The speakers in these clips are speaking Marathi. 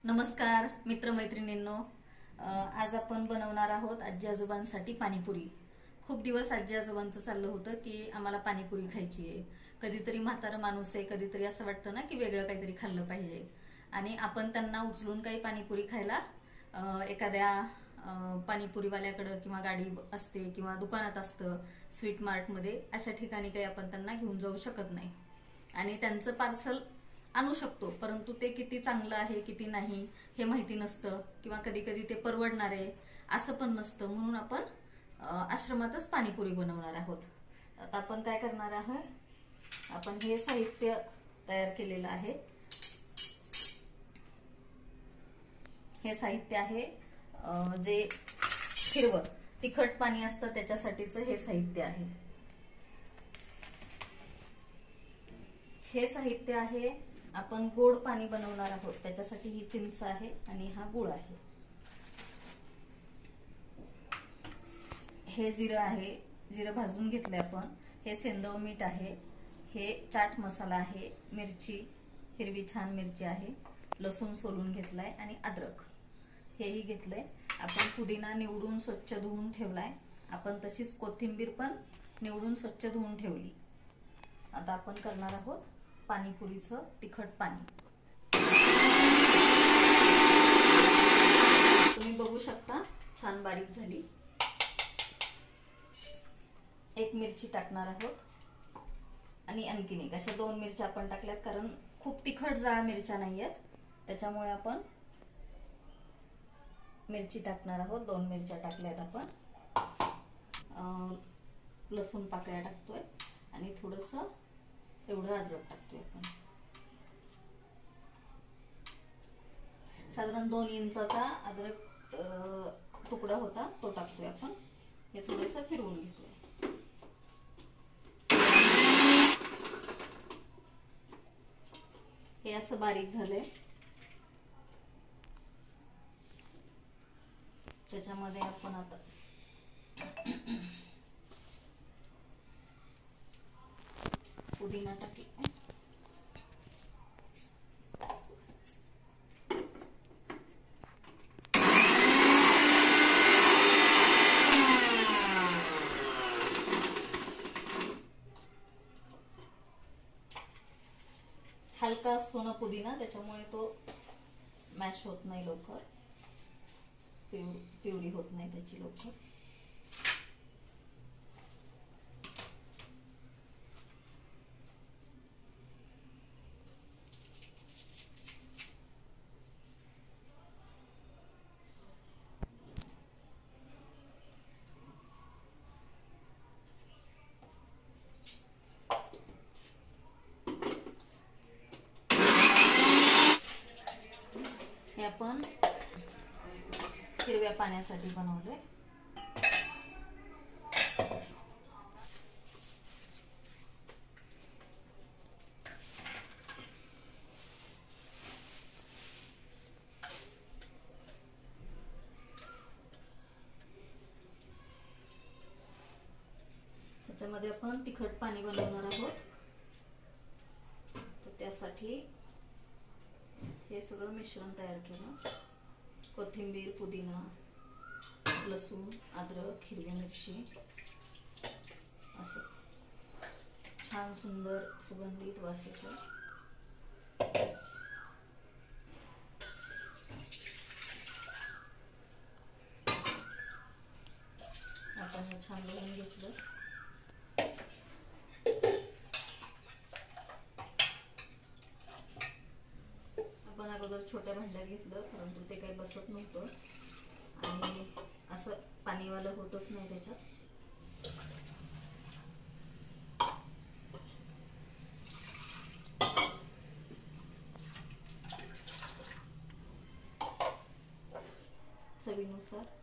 नमस्कार मित्रमैत्रिणींनो, आज आपण बनवणार आहोत आजी आजोबांसाठी पाणीपुरी। खूप दिवस आजी आजोबांचं चाललं होतं की आम्हाला पाणीपुरी खायची आहे। कधीतरी म्हातारा माणूस आहे, कधीतरी असं वाटतं ना की वेगळं काहीतरी खाल्लं पाहिजे आणि आपण त्यांना उचलून काही पाणीपुरी खायला एखाद्या पाणीपुरीवाल्याकडे किंवा गाडी असते किंवा दुकानात असतं, स्वीट मार्ट मध्ये, अशा ठिकाणी काही आपण त्यांना घेऊन जाऊ शकत नाही आणि त्यांचं पार्सल आणू शकतो, परंतु ते किती चांगलं आहे किती नाही हे माहिती नसतं किंवा कधी कधी ते परवडणार आहे असं पण नसतं। म्हणून आपण आश्रमातच पाणीपुरी बनवणार आहोत। आता आपण काय करणार आहोत, आपण हे साहित्य तयार केलेलं आहे। हे साहित्य आहे जे हिरवं तिखट पाणी असतं त्याच्यासाठीचं हे साहित्य आहे। हे साहित्य आहे आपण गोड पाणी बनवणार आहोत त्याच्यासाठी ही चिंच आहे आणि हा गुळ आहे। हे जिरं आहे, जिरं भाजून घेतले आपण। हे सेंदव मीठ आहे, हे चाट मसाला आहे, मिरची हिरवी छान मिरची आहे, लसूण सोलून घेतलाय आणि अद्रक हेही घेतलंय। आपण पुदिना निवडून स्वच्छ धुवून ठेवलाय, आपण तशीच कोथिंबीर पण निवडून स्वच्छ धुवून ठेवली। आता आपण करणार आहोत पाणीपुरीचं तिखट पाणी। तुम्ही बघू शकता छान बारीक झाली। एक मिरची टाकणार आहोत आणि आणखीन एक, अशा 2 मिरच्या आपण टाकल्यात कारण खूप तिखट जाळ मिरच्या नाहीयेत, त्याच्यामुळे आपण मिरची टाकणार आहोत। 2 मिरच्या टाकल्यात आपण। लसूण पाकळ्या टाकतोय आणि थोडंसं एवढं अद्रक टाकतोय आपण। साधारण 2 इंचाचा अद्रक तुकडा होता तो टाकतोय आपण। हे थोडंसं फिरवून घेतोय। हे असं बारीक झालंय। त्याच्यामध्ये आपण आता पुदिना टाकला, हलका असतो ना पुदिना, त्याच्यामुळे तो मॅश होत नाही लवकर, प्युरी होत नाही त्याची लवकर। हे आपण हिरव्या पाण्यासाठी बनवले। त्याच्यामध्ये आपण तिखट पाणी बनवणार आहोत, तर त्यासाठी हे सगळं मिश्रण तयार केलं। कोथिंबीर, पुदिना, लसूण, अद्रक, हिरवी मिरची, असं छान सुंदर सुगंधित वास येतो। आपण हे छान बनवून घेतलं। आपण अगोदर छोट्या भांड्यात घेतलं, परंतु ते काही बसत नव्हतं आणि असं पाणीवालं होतच नाही त्याच्यात। चवीनुसार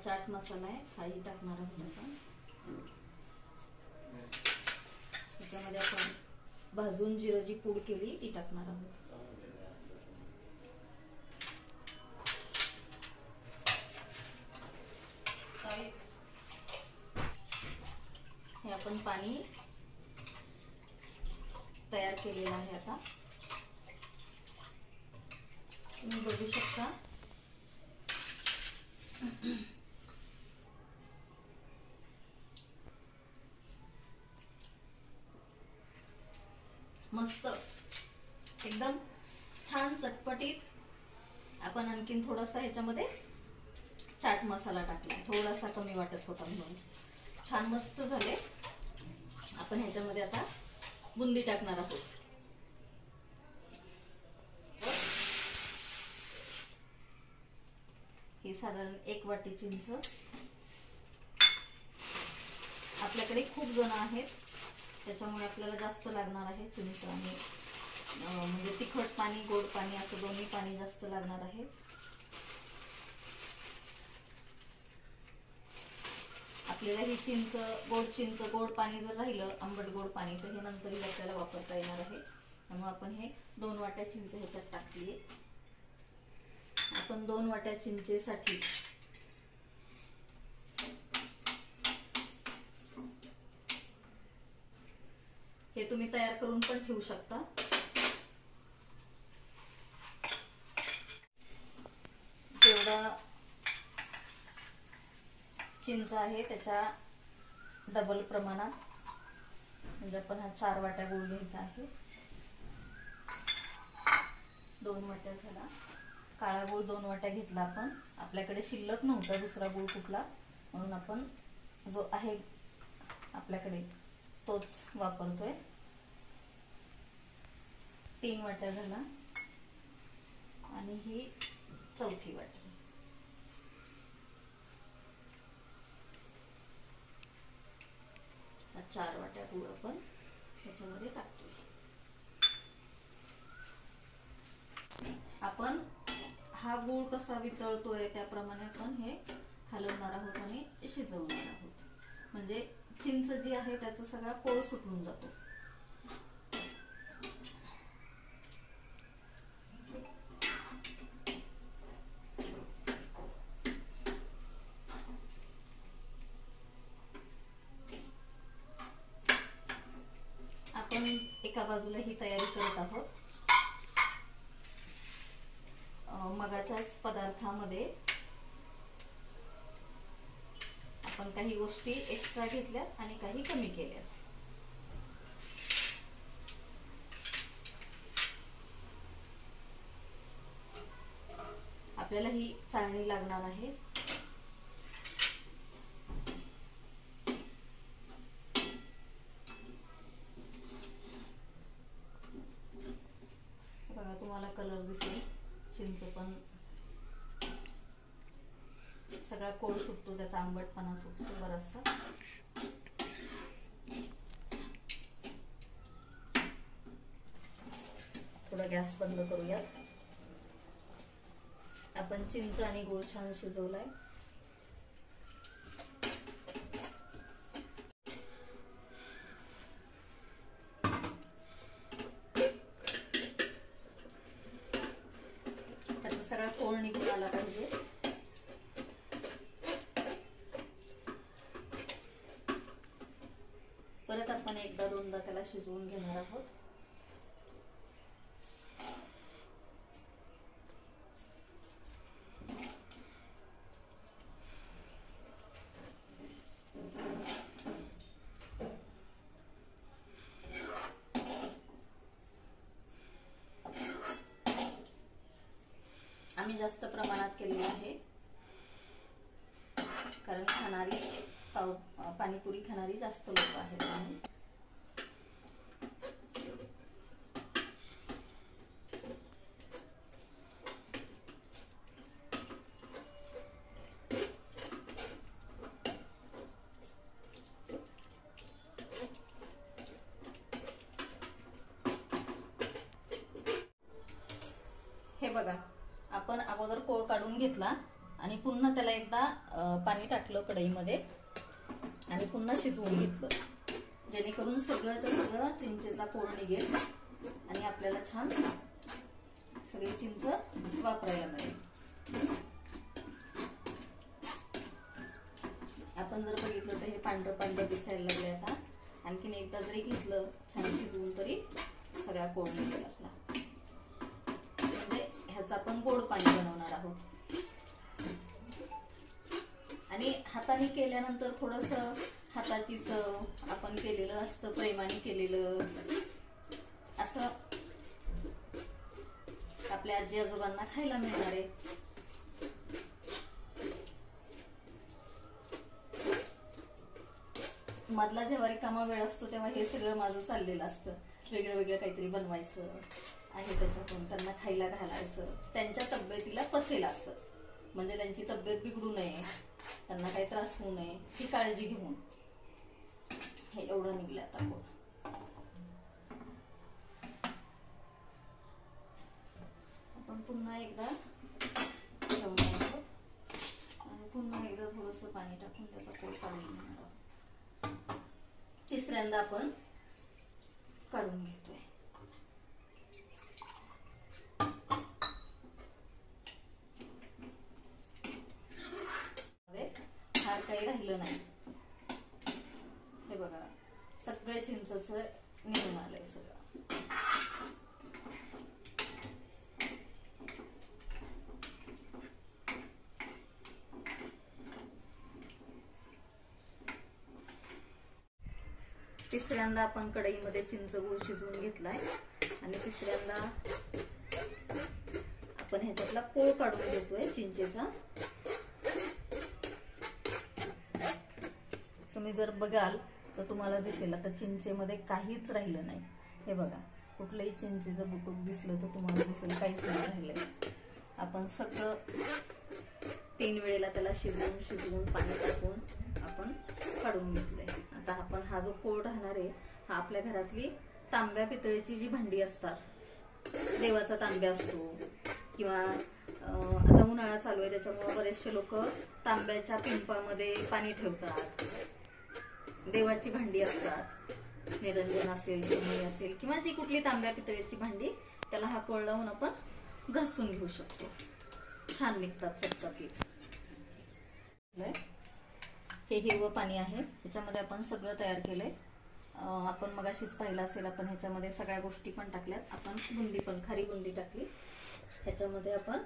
चाट मसाला आहे, हाही टाकणार आहोत आपण। त्याच्यामध्ये आपण भाजून जिराची पूड केली ती टाकणार आहोत। आपण पाणी तयार केलेलं आहे. आता तुम्ही बघू शकता. मस्त एकदम छान चटपटीत. आपण आणखीन थोडासा ह्याच्यामध्ये चाट मसाला टाकला, थोडासा कमी वाटत होता म्हणून. छान मस्त झाले. आपण ह्याच्यामध्ये आता बुंदी टाकणार आहोत. ही साधारण 1 वाटी चिंच. आपल्याकडे खूप जण आहेत त्याच्यामुळे आपल्याला जास्त लागणार आहे चिंच. आणि म्हणजे तिखट पाणी गोड पाणी असं दोन्ही पाणी जास्त लागणार आहे. आपल्याला ही चिंच गोड पाणी जर राहिलं, आंबट गोड पाणी, तर हे नंतरही आपल्याला वापरता येणार आहे. त्यामुळे आपण हे 2 वाट्या चिंच ह्याच्यात टाकली. आपण 2 वाट्या चिंचेसाठी हे तुम्ही तयार करून पण ठेवू शकता. जेवढा चिंच आहे त्याच्या डबल प्रमाणात, म्हणजे आपण हा 4 वाट्या गूळ घ्यायचा आहे. 2 वाट्या झाला. काळा गूळ 2 वाट्या घेतला आपण. आपल्याकडे शिल्लक नव्हता दुसरा गूळ कुठला, म्हणून आपण जो आहे आपल्याकडे तोच वापरतोय. 3 वाट्या झाला. आणि ही 4थी वाटी. हा 4 वाट्या गूळ आपण ह्याच्यामध्ये टाकतोय. आपण हा गूळ कसा वितळतोय त्याप्रमाणे आपण हे हलवणार आहोत आणि शिजवणार आहोत. म्हणजे चिंच जी आहे त्याचा सगळा कोळ सुटून जातो. आपण एका बाजूला ही तयारी करत आहोत. मगाच्याच पदार्थामध्ये आपण काही गोष्टी एक्स्ट्रा घेतल्यात आणि काही कमी केल्यात. आपल्याला ही चाळणी लागणार आहे. बघा तुम्हाला कलर दिसेल. चिंच पण सगळा कोळ सुटतो, त्याचा आंबटपणा सुटतो बराचसा. थोडा गॅस बंद करूयात. आपण चिंच आणि गूळ छान शिजवलाय. त्याचा सगळा कोळ निघून आला पाहिजे. परत आपण एकदा दोनदा त्याला शिजवून घेणार आहोत. आम्ही जास्त प्रमाणात केलेलं आहे कारण खाणारी पाणीपुरी खाणारी जास्त लोक आहेत. हे बघा, आपण अगोदर कोळ काढून घेतला आणि पुन्हा त्याला एकदा पाणी टाकलं कढईमध्ये आणि पुन्हा शिजवून घेतलं, जेणेकरून सगळंच्या सगळं चिंचेचा कोळ निघेल आणि आपल्याला छान सगळी चिंच वापरायला मिळेल. आपण जर बघितलं तर हे पांढरं पांढरं दिसायला लागले आता, आणखीन एकदा जरी घेतलं छान शिजवून तरी सगळा कोळ निघेल आपला. म्हणजे ह्याचं आपण गोड पाणी बनवणार आहोत. आणि हाताने केल्यानंतर थोडस हाताची चव, आपण केलेलं असतं प्रेमाने केलेलं, असं आपल्या आजी आजोबांना खायला मिळणार आहे. मधला जेव्हा रिकामा वेळ असतो तेव्हा हे सगळं माझं चाललेलं असतं. वेगळं वेगळं काहीतरी बनवायचं आणि त्याच्यातून त्यांना खायला घालायचं, त्यांच्या तब्येतीला पचेल असं, म्हणजे त्यांची तब्येत बिघडू नये, त्यांना काही त्रास होऊ नये ही काळजी घेऊन हे एवढं निघलं. आता आपण पुन्हा एकदा ठेवून घ्यायचं आणि पुन्हा एकदा थोडस पाणी टाकून त्याचा कोळ काढून घेणार आहोत. तिसऱ्यांदा आपण काढून घेतोय. फार काही राहिलं नाही. हे बघा सगळे चिंचच निघून आलंय सगळं. तिसऱ्यांदा आपण कढईमध्ये चिंच गूळ शिजवून घेतलाय आणि तिसऱ्यांदा आपण ह्याच्यातला कोळ काढून घेतोय चिंचेचा. तुम्ही जर बघाल तर तुम्हाला दिसेल आता चिंचेमध्ये काहीच राहिलं नाही. हे बघा कुठलंही चिंचेचं बुटूक दिसलं तर तुम्हाला दिसेल काहीच नाही राहिलंय. आपण सगळं 3 वेळेला त्याला शिजवून पाणी टाकून आपण काढून घेतलंय. आता आपण हा जो कोळ राहणार आहे हा आपल्या घरातली तांब्या पितळेची जी भांडी असतात, देवाचा तांब्या असतो किंवा आता उन्हाळा चालू आहे त्याच्यामुळे बरेचसे लोक तांब्याच्या पिंपामध्ये पाणी ठेवतात. देवाची भांडी असतात, निरंजन असेल, समई असेल किंवा जी कुठली तांब्या पितळेची भांडी, त्याला हा कोळ लावून आपण घासून घेऊ शकतो. छान निघतात चकचकीत. हे हिरवं पाणी आहे, ह्याच्यामध्ये आपण सगळं तयार केलंय. आपण मगाशीच पाहिलं असेल, आपण ह्याच्यामध्ये सगळ्या गोष्टी पण टाकल्यात. आपण बुंदी पण, खारी बुंदी टाकली. ह्याच्यामध्ये आपण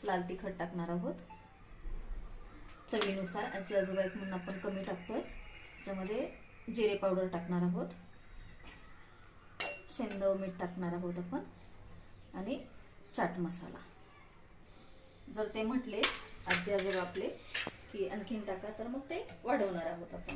लाल तिखट टाकणार आहोत चवीनुसार. आजी आजोबा एक म्हणून आपण कमी टाकतोय. ह्याच्यामध्ये जिरे पावडर टाकणार आहोत, शेंगदाणा मीठ टाकणार आहोत आपण, आणि चाट मसाला. जर ते म्हटले आजी आजोबा आपले की आणखीन टाका तर मग ते वाढवणार आहोत आपण.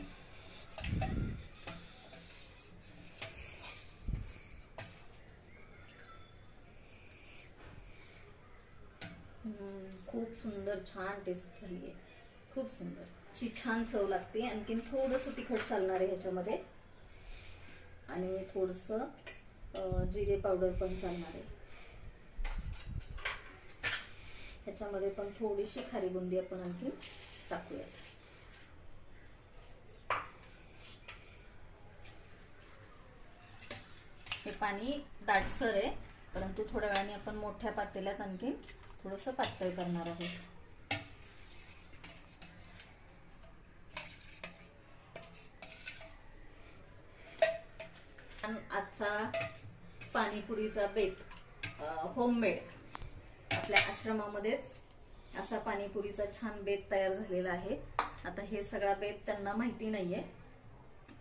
खूप सुंदर छान टेस्ट झाली आहे, खूप सुंदर ची छान चव लागते. आणखीन थोडस तिखट चालणार आहे ह्याच्यामध्ये आणि थोडस जिरे पावडर पण चालणार आहे. ह्याच्यामध्ये पण थोडीशी खारी बुंदी आपण आणखी टाकूया. हे पाणी दाटसर आहे, परंतु थोड्या वेळाने आपण मोठ्या पातेल्यात आणखी थोडस पातळ करणार आहोत. आजचा पाणीपुरीचा बेत होममेड आपल्या आश्रमामध्येच असा पाणीपुरीचा छान बेत तयार झालेला आहे. आता हे सगळा बेत त्यांना माहिती नाहीये,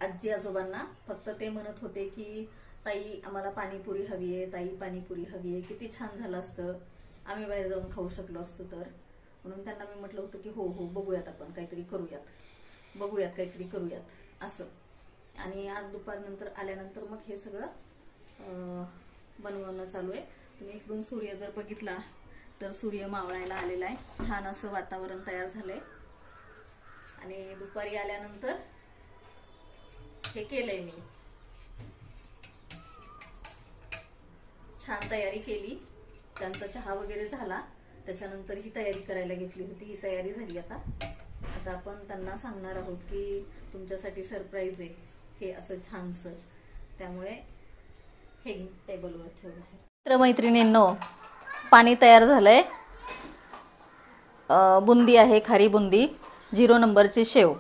आजी आजोबांना. फक्त ते म्हणत होते की ताई आम्हाला पाणीपुरी हवी आहे, ताई पाणीपुरी हवी आहे, किती छान झालं असतं, आम्ही बाहेर जाऊन खाऊ शकलो असतो तर. म्हणून त्यांना मी म्हटलं होतं की हो हो बघूयात, आपण काहीतरी करूयात, बघूयात काहीतरी करूयात असं. आणि आज दुपारनंतर आल्यानंतर मग हे सगळं बनवणं चालू आहे. तुम्ही इकडून सूर्य जर बघितला तर सूर्य मावळायला आलेला आहे, छान असं वातावरण तयार झालंय. आणि दुपारी आल्यानंतर हे केलंय मी, छान तयारी केली. त्यांचा चहा वगैरे झाला, त्याच्यानंतर ही तयारी करायला घेतली होती. ही तयारी झाली. आता आपण त्यांना सांगणार आहोत की तुमच्यासाठी सरप्राईज आहे हे असं छानसं. त्यामुळे हे टेबलवर ठेवलं आहे. तर मैत्रिणींनो, पाणी तयार झालंय. बुंदी आहे, खारी बुंदी, 0 नंबरची शेव.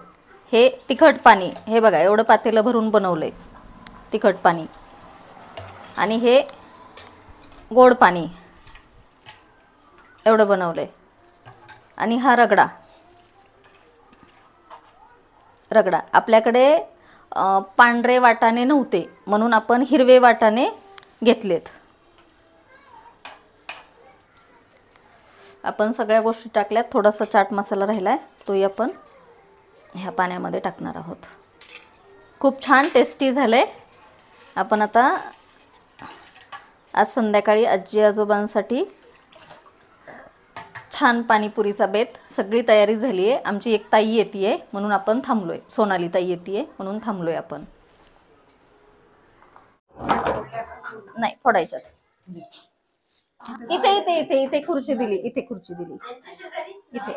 हे तिखट पाणी, हे बघा एवढं पातेलं भरून बनवलंय तिखट पाणी. आणि हे गोड पाणी एवढं बनवलंय. आणि हा रगडा. आपल्याकडे पांढरे वाटाणे नव्हते म्हणून आपण हिरवे वाटाणे घेतलेत. आपण सगळ्या गोष्टी टाकल्यात. थोडासा चाट मसाला राहिलाय, तोही आपण ह्या पाण्यामध्ये टाकणार आहोत. खूप छान टेस्टी झालंय. आपण आता आज संध्याकाळी आजी आजोबांसाठी छान पाणीपुरीचा बेत. सगळी तयारी झाली आहे. आमची एक ताई येते म्हणून आपण थांबलोय. सोनाली ताई येते म्हणून थांबलोय आपण. नाही फोडायच्यात. इथे इथे इथे इथे खुर्ची दिली, इथे खुर्ची दिली, इथे.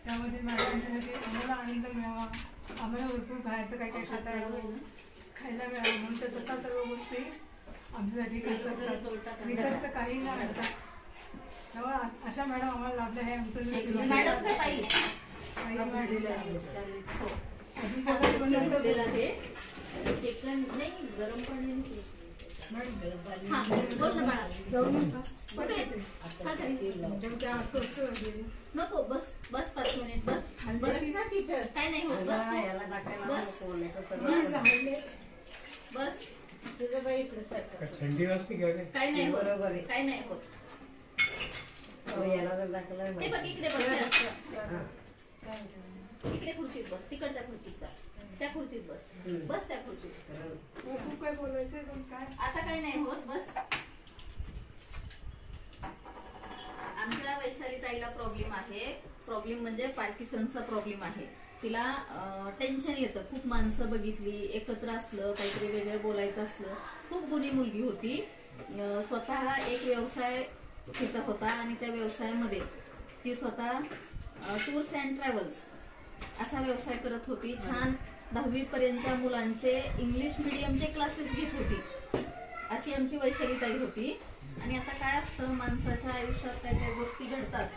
त्यामध्ये मॅडमसाठी आम्हाला आनंद मिळावा, आम्हाला भरपूर बाहेरचं काही काही खाता यावं, खायला मिळावं म्हणून त्या स्वतः सर्व गोष्टी आमच्यासाठी करत असतात. विकतचं काही न आणता. तेव्हा अशा मॅडम आम्हाला लाभल्या हे आमचं गरम पाणी नको. बस बस 5 मिनिट बस. काय नाही होत. बस थंडी वाजते काय नाही होत. काय नाही होत. हे बघ इकडे बस. इकडे खुर्चीत बस. तिकडच्या खुर्चीत जा. त्या खुर्चीत बस. बस त्या खुर्चीत. काय बोलायचं काय आता काय नाही होत. बस. आमच्या वैशाली ताईला प्रॉब्लेम आहे. प्रॉब्लेम म्हणजे पार्किन्सनचा प्रॉब्लेम आहे. तिला टेन्शन येतं. खूप माणसं बघितली, एकत्र असलं, काहीतरी वेगळं बोलायचं असलं. खूप गुणी मुलगी होती. स्वतः एक व्यवसाय तिचा होता आणि त्या व्यवसायामध्ये ती स्वतः टूर्स अँड ट्रॅव्हल्स असा व्यवसाय करत होती. छान 10वी पर्यंतच्या मुलांचे इंग्लिश मीडियमचे क्लासेस घेत होती. अशी आमची वैशाली ताई होती. आणि आता काय असतं, माणसाच्या आयुष्यात काय काय गोष्टी घडतात.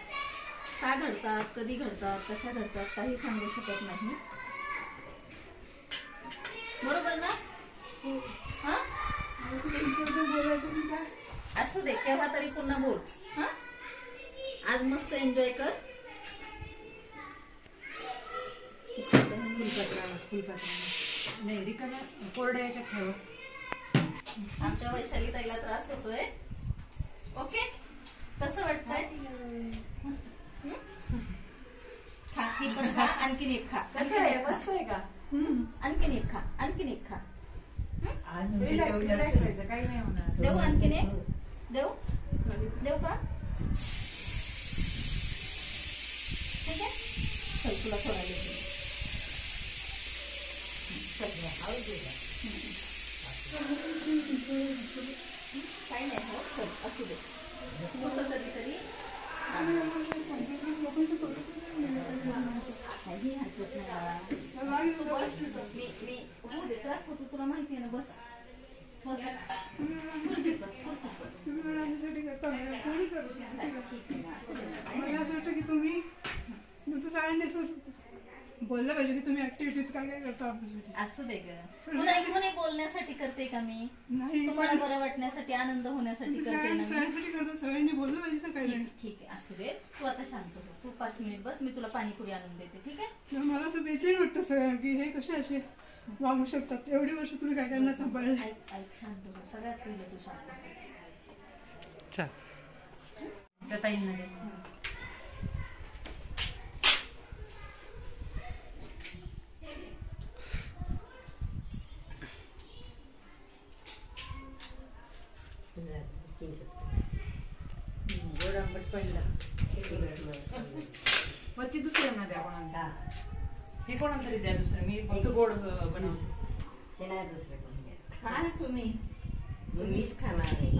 का घडतात, कधी घडतात, कशा घडतात, काही सांगू शकत नाही. बरोबर ना? हा असू दे, केव्हा तरी पुन्हा बोल. हा आज मस्त एन्जॉय कर. नाही रिकाम्या कोरड्या याच्यात ठेवा. आमच्या वैशाली ताईला त्रास होतोय. ओके कसं वाटतंय? खा. ती पण खा, आणखीन एक खा, कसं आहे, मस्त आहे का? आणखीन एक खा, आणखीन एक खा. रिलॅक्स व्हायचं, काही नाही होणार. देऊ आणखीन एक? देऊ देऊ का? ठीक आहे, चल तुला थोडा देते. काही नाही हो, चल असू दे. होतं कधीतरी काही हरकत नाही. तू बस, मी होऊ दे, त्रास होतो तुला माहिती आहे ना. बस बस, खुर्चीत बस, खुर्चीत बस. ठीक आहे ना, असू दे ना. मला असं वाटतं की तुम्ही तुमचं सगळ्यांनी असं बोललं पाहिजे की तुम्ही ऍक्टिव्हिटीज काय काय करता आपल्यासाठी. असू दे ग, तुला कोणी बोलण्यासाठी करते का मी? नाही, तुम्हाला बरं वाटण्यासाठी, आनंद होण्यासाठी करते ना मी. सगळ्यांसाठी करतो, सगळ्यांनी बोललं पाहिजे ना काही. ठीक आहे, असू दे. तू आता शांत हो, तू 5 मिनिट बस, मी तुला पाणीपुरी आणून देते. ठीक आहे. मला असं बेचैन वाटतं सगळं की हे कसे असे वागू शकतात. एवढी वर्ष तुम्ही काय काय सांभाळले. ऐक ऐक, शांत हो. सगळ्यात पहिले तू शांत हो. त्या ताईंना दे. गोड आंबट पहिला मग ती दुसऱ्यांना द्या कोणाला. हे कोणाला तरी द्या दुसरं. मी फक्त गोड बनवतो. ते नाही दुसरं कोणी घेत. खा ना तुम्ही. मीच खाणार आहे.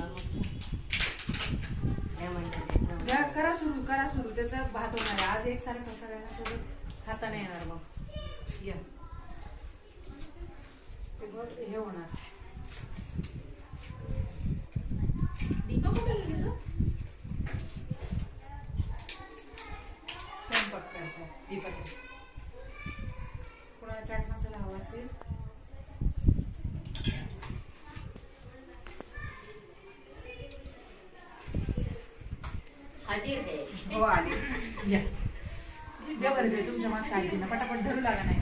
त्या म्हणतात द्या, करा सुरू. त्याचा भात होणार आहे आज. एकसारखं सगळ्यांना सोबत खाता नाही येणार. मग या ते बघ हे होणार. दीपा कुठे गेली ग? स्वयंपाक करतात दीपक. कोणाला चाट मसाला हवा असेल हाजीर आहे. हो आले. या द्या बरं. ते तुमच्या मागच्या आईजींना पटापट धरू लागा नाही.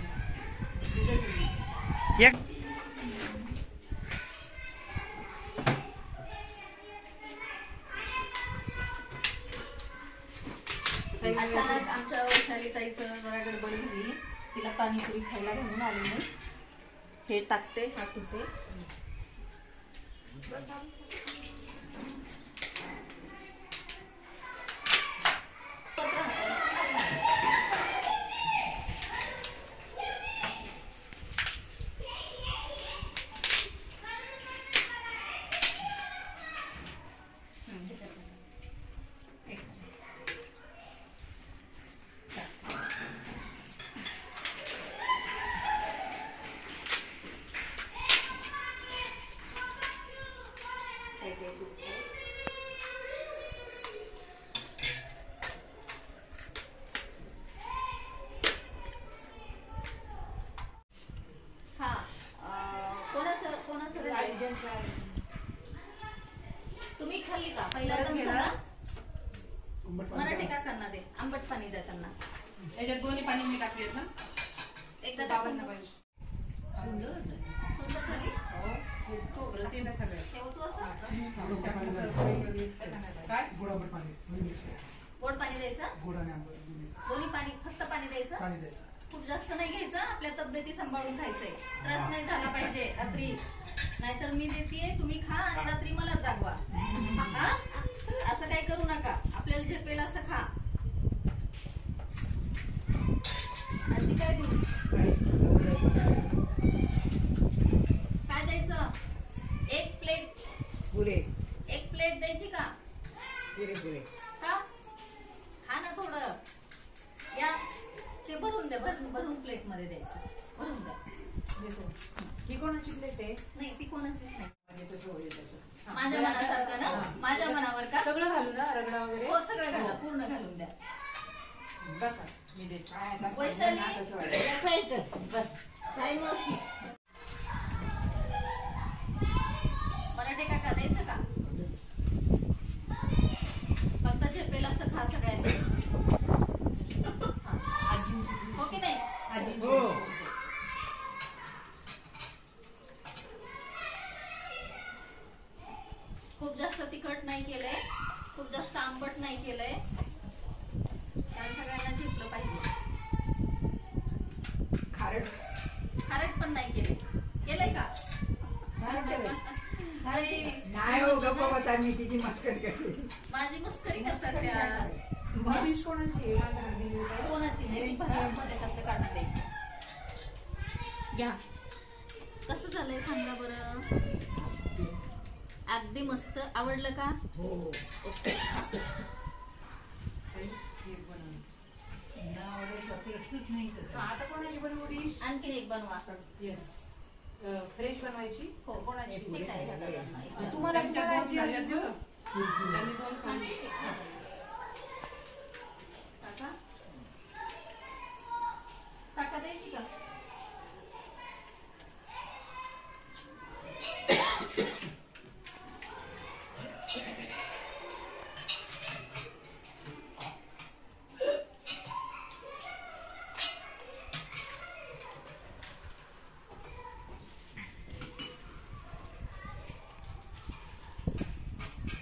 अचानक आमच्या वैशाली ताईचं जरा गडबड झाली. तिला पाणीपुरी खायला घेऊन आली मी. हे टाकते, हात धुते. तुम्ही खाल्ली का? पहिला मराठी काकांना दे. आंबट पाणी द्या त्यांना. याच्यात दोन्ही पाणी मी टाकलेत ना. एकदा बाबांना पाहिजे. सुंदर झाली. ठेवतो असं. काय गोड पाणी द्यायचं. दोन्ही पाणी, फक्त पाणी द्यायचं. खूप जास्त नाही घ्यायचं. आपल्या तब्येती सांभाळून खायचंय. त्रास नाही झाला पाहिजे रात्री. नाहीतर मी देते, तुम्ही खा आणि रात्री मला जागवा. असं काही करू नका. आपल्याला झेपेल असं खा. आजी काय देऊ? काय द्यायचं? एक प्लेट द्यायची का? पुरे का? खा ना थोडं. या ते भरून द्या. भरून प्लेट मध्ये द्यायचं. भरून द्या. ही कोणाची प्लेट आहे? नाही, ती कोणाचीच नाही. माझ्या मनासारखं ना. माझ्या मनावर का? सगळं घालू ना, रगडा वगैरे. हो, सगळं घाला. पूर्ण घालून द्या. बसा मी देते. वैशाली बस काय मावशी. मराठी काका द्यायचं का? फक्त झेपेल असं खा सगळ्यांनी. हो की नाही? खूप जास्त तिखट नाही केलंय. खूप जास्त आंबट नाही केलंय. त्याला सगळ्यांना झेपलं पाहिजे. पण नाही केले. केलंय का? नाही हो गप्पा बसा, मी तिची मस्करी करते. माझी मस्करी करतात त्या. डिश कोणाची आहे? माझ्या हाती आहे. कोणाची नाही, त्याच्यातलं काढून द्यायचं. घ्या. कसं झालंय सांगा बरं. अगदी मस्त. आवडलं का? हो ओके. आता कोणाची बनवू डिश? आणखीन एक बनवा. येस. फ्रेश बनवायची. हो कोणाची? ठीक आहे. तुम्हाला विचारायची आहे देऊ? काका काका द्यायची का?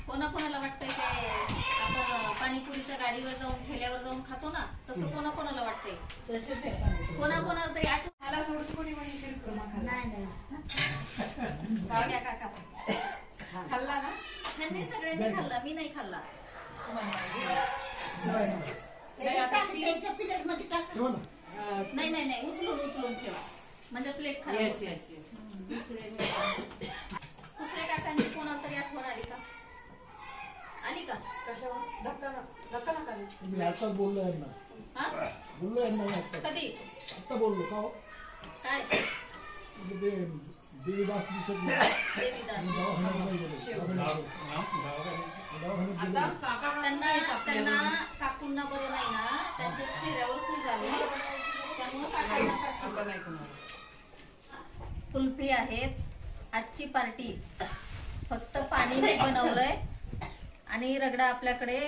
कोणाकोणाला वाटतंय ते आपण पाणीपुरीच्या गाडीवर जाऊन ठेल्यावर जाऊन खातो ना, तसं कोणाकोणाला वाटतंय? कोणाकोणाला तरी आठवण. मला सोडून कोणी म्हणशील नाही घ्या काका. खाल्ला ना? त्यांनी सगळ्यांनी खाल्ला, मी नाही खाल्ला. त्याच्या प्लेट मध्ये टाक. नाही नाही नाही, उचलून उचलून ठेवा म्हणजे प्लेट खराब येस होते. Yes yes. दुसऱ्या काकांनी कोणाला तरी आठवण आली का? आली का? कशावर? धक्का नका देऊ. मी आता बोललो यांना, हा? बोललो यांना आता कधी? आता बोललो का हो? काय? म्हणजे ते देवीदास दिसत नाही. देवीदास. मी दवाखान्यात नाही गेलो. दवाखान्यात आता गेलो. काका त्यांना काकूंना बरं नाही ना, त्यांच्या चेहऱ्यावर सूज आली, त्यामुळे काकांना नाही कोणाला. कुल्फी आहेत. आजची पार्टी फक्त पाणी मी बनवलंय आणि रगडा आपल्याकडे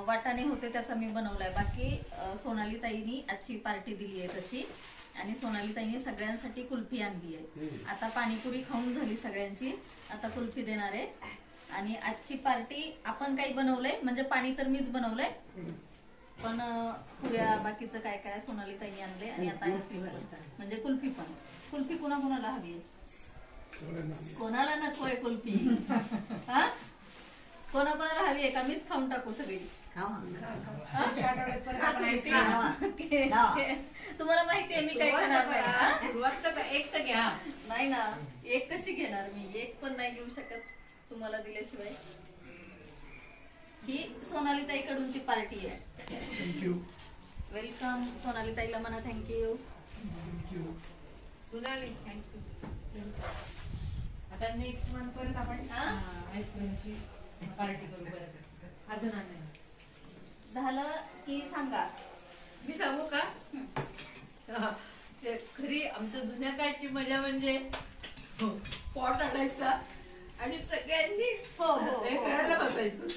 वाटाणे होते त्याचा मी बनवलाय. बाकी सोनाली ताईनी आजची पार्टी दिली आहे तशी, आणि सोनाली ताईने सगळ्यांसाठी कुल्फी आणली आहे. आता पाणीपुरी खाऊन झाली सगळ्यांची, आता कुल्फी देणार आहे. आणि आजची पार्टी आपण काही बनवलंय म्हणजे पाणी तर मीच बनवलंय, पण पुऱ्या बाकीचं काय काय सोनाली ताईने आणले. आणि आता आईस्क्रीम म्हणजे कुल्फी पण. कुल्फी कोणाकोणाला हवी आहे? कोणाला नकोय कुल्फी? हा, कोणाकोणाला हवी आहे का? मीच खाऊन टाकू सगळी? तुम्हाला माहिती आहे मी काय खाणार नाही. एक तर घ्या. नाही ना, एक कशी घेणार मी? एक पण नाही घेऊ शकत तुम्हाला दिल्याशिवाय. ही सोनाली ताईकडूनची पार्टी आहे. थँक्यू. वेलकम. सोनाली ताईला म्हणा थँक्यू. सोनाली थँक्यू. आता नेक्स्ट मंथ परत आपण आईस्क्रीमची पार्टी करू. परत अजून नाही झालं की सांगा. मी सांगू का? ते खरी आमच्या जुन्या काळची मजा म्हणजे पॉट आणायचा आणि सगळ्यांनी हो हो हे करायला बसायचं.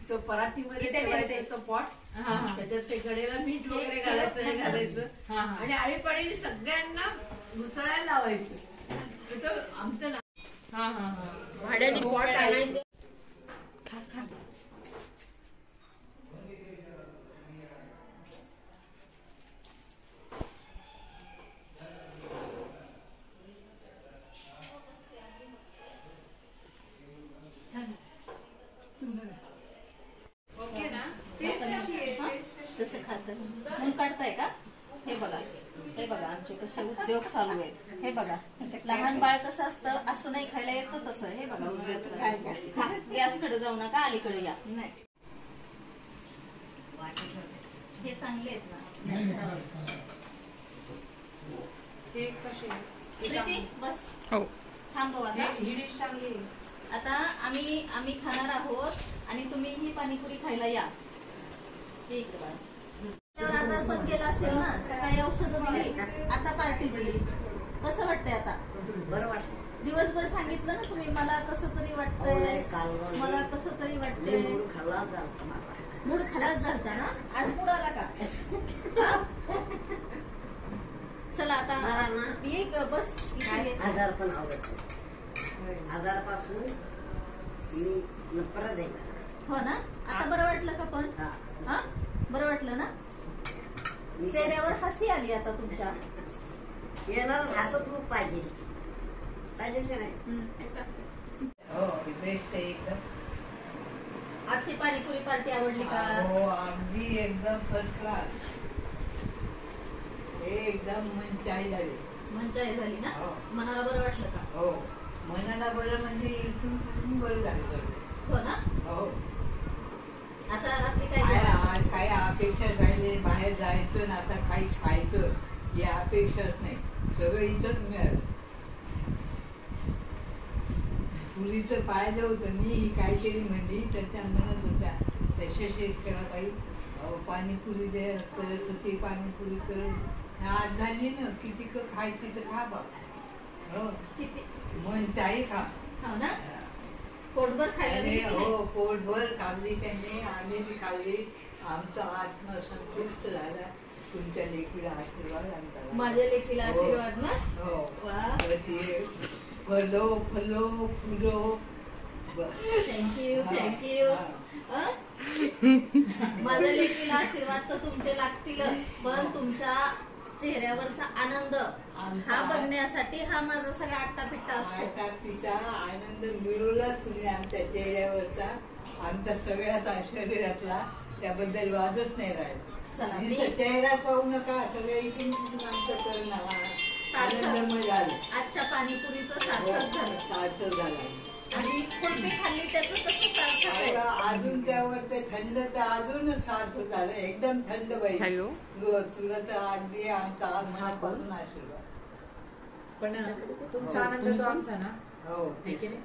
तो पराठीमध्ये इथे ठेवायचा तो पॉट, त्याच्यात ते कडेला मीठ वगैरे घालायचं, हे घालायचं आणि आळीपाळीने सगळ्यांना घुसळायला लावायचं. तर आमचं भाड्याने पॉट आणायचं. ओके ना? टेस्ट कशी आहे? टेस्ट कशी? तसं खातं म्हणून काढताय का? हे बघा, हे बघा आमचे कसे उद्योग चालू आहेत. हे बघा, लहान बाळ कसं असतं, असं नाही खायला येतं तसं. हे बघा उद्योग. गॅसकडे जाऊ नका, अलीकडे या. नाही, हे चांगले आहेत ना. ते कशी आहे? प्रीती, बस थांबव आता. ही डिश चांगली आहे. आता आम्ही खाणार आहोत आणि तुम्ही ही पाणीपुरी खायला या. ये इकडे बाळा. त्यावर आजार पण केला असेल ना, सकाळी औषधं दिली, आता पार्टी दिली. कसं वाटतंय आता? बरं वाटतं. दिवसभर सांगितलं ना तुम्ही, मला कसं तरी वाटतंय, मला कसं तरी वाटतंय. मूड खलास झालता ना, आज मूड आला का? हा? चला आता ये बस इथे ये. आजार पण आवडत आजारपासून मी परत येणार. हो ना, आता बरं वाटलं का? पण हा बरं वाटलं ना? चेहऱ्यावर हसी आली आता तुमच्या. येणार हसत रूप पाहिजे पाहिजे का नाही हो बेस्ट आहे एकदम. आजची पाणीपुरी पार्टी आवडली का? हो अगदी एकदम फर्स्ट क्लास. एकदम मनचाही झाली. मज्जा झाली ना? हो. मनाला बरं वाटलं का? हो मनाला बरं म्हणजे इथून तिथून बरं झालं. हो ना? हो आता रात्री काय काय जेवण? काय अपेक्षा राहिले बाहेर जायचं ना आता काही खायचं ही अपेक्षाच नाही. सगळं इथंच मिळालं. पुरीचं पाहिलं होतं मी ही काहीतरी म्हणली तर त्या म्हणत होत्या तशा शेतकऱ्याबाई पाणीपुरी दे करत होती पाणीपुरी करत आज झाली ना किती खायची तर खा बा. हो किती? मन चाही खा. हो ना? पोटभर खायला दिली की नाही? हो पोटभर खाल्ली त्यांनी आम्ही बी खाल्ली. आमचा आत्मा संतुष्ट झाला. तुमच्या लेकीला आशीर्वाद आमचा. माझ्या लेकीला आशीर्वाद ना? हो वा. फलो फलो फुलो. Thank you thank you. माझ्या लेकीला आशीर्वाद तर तुमचे लागतीलच, पण तुमच्या चेहऱ्यावरचा आनंद हा बघण्यासाठी हा माझा सगळा आट्टापिट्टा असतो. आता तिचा आनंद मिळवला तुम्ही आमच्या चेहऱ्यावरचा आमच्या सगळ्याचा शरीरातला त्याबद्दल वादच नाही चला, राहिला. मी- नुसतं चेहरा पाहू नका सगळ्या इथून आमचं करणं आनंदमय झालं. आजच्या पाणीपुरीचं सार्थक झालं सार्थक झालं. आणि कुल्फी खाल्ली त्याचं कसं सार्थक आहे. अजून त्यावर ते थंड तर अजूनच सार्थक झालं. एकदम थंड बाई. तुला तर अगदी आमचा मनापासून आशीर्वाद. पण तुमचा आनंद तो आमचा ना. हो है की नाही?